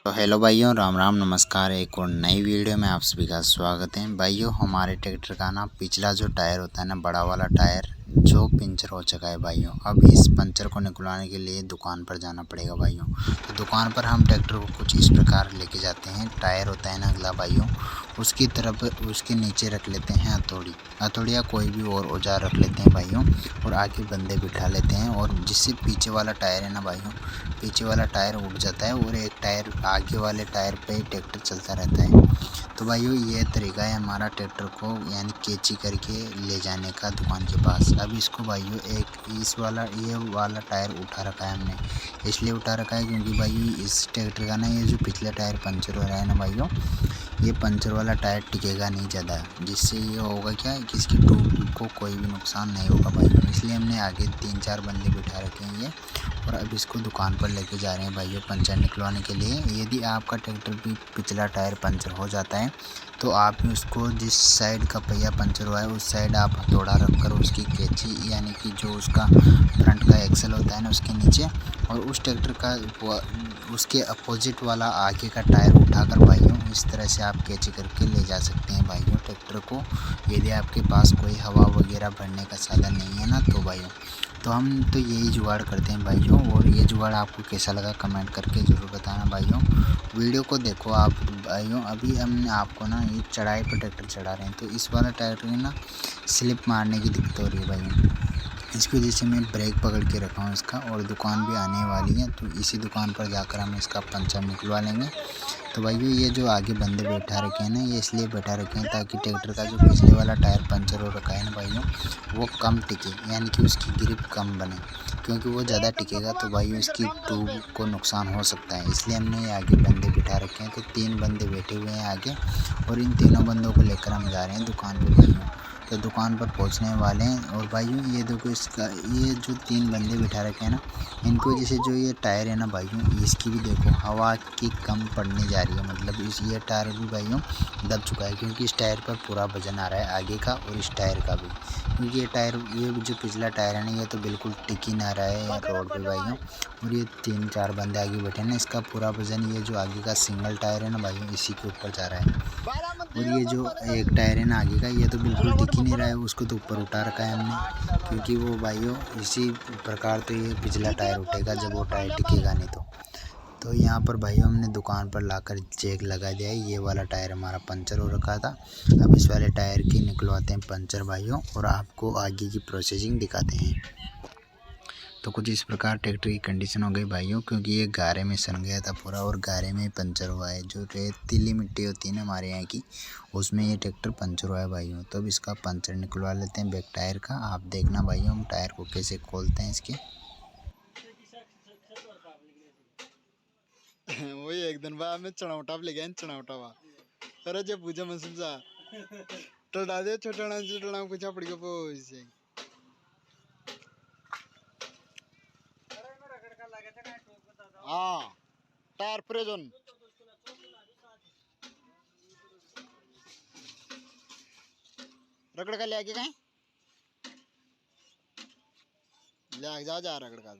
तो हेलो भाइयों, राम राम, नमस्कार। एक और नई वीडियो में आप सभी का स्वागत है। भाइयों, हमारे ट्रैक्टर का ना पिछला जो टायर होता है ना, बड़ा वाला टायर, जो पंचर हो चुका है भाइयों। अब इस पंचर को निकलवाने के लिए दुकान पर जाना पड़ेगा भाइयों। तो दुकान पर हम ट्रैक्टर को कुछ इस प्रकार लेके जाते हैं। टायर होता है ना अगला भाइयों, उसकी तरफ उसके नीचे रख लेते हैं हथौड़ी या कोई भी और औजार रख लेते हैं भाइयों, और आगे बंदे बिठा लेते हैं। और जिससे पीछे वाला टायर है ना भाइयों, पीछे वाला टायर उठ जाता है और एक टायर आगे वाले टायर पे ट्रैक्टर चलता रहता है। तो भाइयों, ये तरीका है हमारा ट्रैक्टर को यानी कैची करके ले जाने का दुकान के पास। अब इसको भाइयों एक ये वाला टायर उठा रखा है हमने, इसलिए उठा रखा है क्योंकि भाइयों इस ट्रैक्टर का ना ये जो पिछला टायर पंचर हो रहा है ना भाइयों, ये पंचर वाला टायर टिकेगा नहीं ज़्यादा, जिससे ये होगा क्या कि इसकी ट्यूब को कोई भी नुकसान नहीं होगा भाइयों। इसलिए हमने आगे 3-4 बंदे बिठा रखे हैं ये, और अब इसको दुकान पर लेके जा रहे हैं भाइयों पंचर निकलवाने के लिए। यदि आपका ट्रैक्टर भी पिछला टायर पंचर हो जाता है तो आप उसको जिस साइड का पहिया पंचर हुआ है उस साइड आप हथौड़ा रखकर उसकी कैची यानी कि जो उसका फ्रंट का एक्सल होता है ना उसके नीचे, और उस ट्रैक्टर का उसके अपोजिट वाला आगे का टायर उठाकर भाइयों इस तरह से आप कैची करके ले जा सकते हैं भाइयों ट्रैक्टर को, यदि आपके पास कोई हवा वगैरह भरने का साधन नहीं है ना तो भाइयों। तो हम तो यही जुगाड़ करते हैं भाइयों, और ये जुगाड़ आपको कैसा लगा कमेंट करके ज़रूर बताना भाइयों। वीडियो को देखो आप भाइयों। अभी हमने आपको ना ये चढ़ाई पर ट्रैक्टर चढ़ा रहे हैं, तो इस वाला ट्रैक्टर में ना स्लिप मारने की दिक्कत हो रही है भाइयों। इसकी वजह से मैं ब्रेक पकड़ के रखा हूँ इसका, और दुकान भी आने वाली है तो इसी दुकान पर जाकर हम इसका पंचर निकलवा लेंगे। तो भाइयों, ये जो आगे बंदे बैठा रखे हैं ना, ये इसलिए बैठा रखे हैं ताकि ट्रैक्टर का जो पिछले वाला टायर पंचर हो रखा है ना भाइयों, वो कम टिके यानी कि उसकी ग्रिप कम बने, क्योंकि वो ज़्यादा टिकेगा तो भाइयों इसकी ट्यूब को नुकसान हो सकता है। इसलिए हमने ये आगे बंदे बिठा रखे हैं। तो 3 बंदे बैठे हुए हैं आगे, और इन तीनों बंदों को लेकर हम जा रहे हैं दुकान पर भाइयों। तो दुकान पर पहुंचने वाले हैं। और भाइयों, ये देखो इसका ये जो 3 बंदे बिठा रखे हैं ना, इनकी वजह से जो ये टायर है ना भाइयों, इसकी भी देखो हवा की कम पड़ने जा रही है। मतलब ये टायर भी भाइयों दब चुका है, क्योंकि इस टायर पर पूरा वजन आ रहा है आगे का और इस टायर का भी, क्योंकि ये जो पिछला टायर है ना, ये तो बिल्कुल टिक ही ना रहा है रोड पे भाइयों। और ये 3-4 बंदे आगे बैठे हैं ना, इसका पूरा वजन ये जो आगे का सिंगल टायर है ना भाइयों, इसी के ऊपर जा रहा है। और ये जो एक टायर है ना आगे का, ये तो बिल्कुल टिक ही नहीं रहा है, उसको तो ऊपर उठा रखा है हमने, क्योंकि वो भाइयों इसी प्रकार तो ये पिछला टायर उठेगा जब वो टायर टिकेगा नहीं तो यहाँ पर भाइयों हमने दुकान पर लाकर चेक लगा दिया है। ये वाला टायर हमारा पंचर हो रखा था। अब इस वाले टायर की निकलवाते हैं पंचर भाइयों, और आपको आगे की प्रोसेसिंग दिखाते हैं। तो कुछ इस प्रकार ट्रैक्टर की कंडीशन हो गई भाइयों, क्योंकि ये गारे में सन गया था पूरा, और गारे में पंचर हुआ है। जो रेतीली मिट्टी होती है ना हमारे यहाँ की, उसमें ये ट्रैक्टर पंचर हुआ है भाइयों। तो अब इसका पंचर निकलवा लेते हैं बैक टायर का। आप देखना भाइयों हम टायर को कैसे खोलते हैं इसके। वही एक दिन बाद में चढ़ावटा ले गया चढ़ावटा वा अरे जब पूजा में समझा तो डाले छोटा पूछा पड़ी को से हाँ टायर प्रेजन रगड़ का ले आके कहीं ले जा रगड़ का